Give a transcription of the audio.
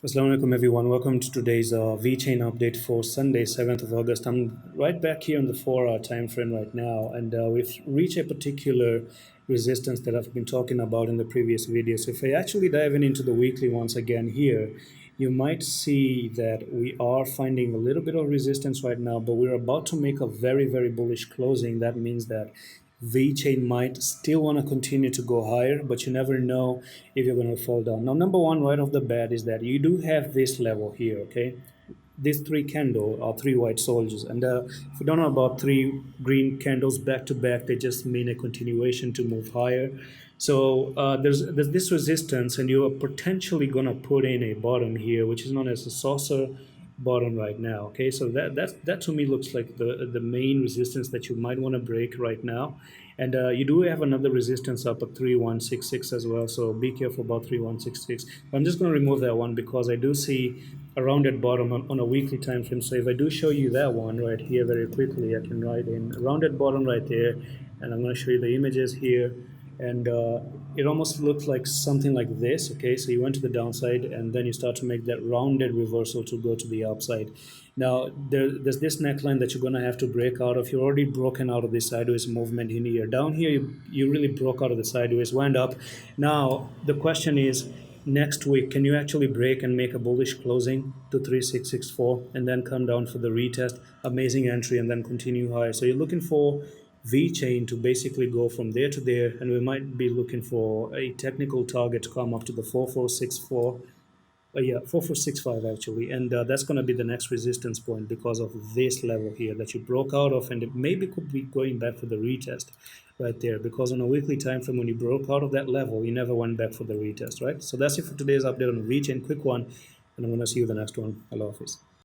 Assalamu alaikum everyone. Welcome to today's VChain update for Sunday, 7th of August. I'm right back here in the 4 hour time frame right now, and we've reached a particular resistance that I've been talking about in the previous video. So if I actually dive into the weekly once again here, you might see that we are finding a little bit of resistance right now, but we're about to make a very, very bullish closing. That means that VChain might still want to continue to go higher, but you never know if you're going to fall down. Now, number one, right off the bat, is that you do have this level here, okay? These three candles are three white soldiers, and if you don't know about three green candles back to back, they just mean a continuation to move higher. So there's this resistance, and you are potentially going to put in a bottom here, which is known as a saucer bottom right now. Okay, so that to me looks like the main resistance that you might want to break right now, and you do have another resistance up at 3166 as well. So be careful about 3166. I'm just going to remove that one because I do see a rounded bottom on a weekly time frame. So if I do show you that one right here very quickly, I can write in a rounded bottom right there, and I'm going to show you the images here, and it almost looks like something like this. Okay, so you went to the downside and then you start to make that rounded reversal to go to the upside. Now there's this neckline that you're going to have to break out of. You're already broken out of this sideways movement in here. Down here you really broke out of the sideways, went up. Now the question is, next week, can you actually break and make a bullish closing to 3664 and then come down for the retest, amazing entry, and then continue higher? So you're looking for VChain to basically go from there to there, and we might be looking for a technical target to come up to the 4464. Yeah, 4465 actually, and that's going to be the next resistance point because of this level here that you broke out of, and it maybe could be going back for the retest right there, because on a weekly time frame, when you broke out of that level, you never went back for the retest, right? So that's it for today's update on VChain, quick one, and I'm going to see you the next one. Allah Hafiz.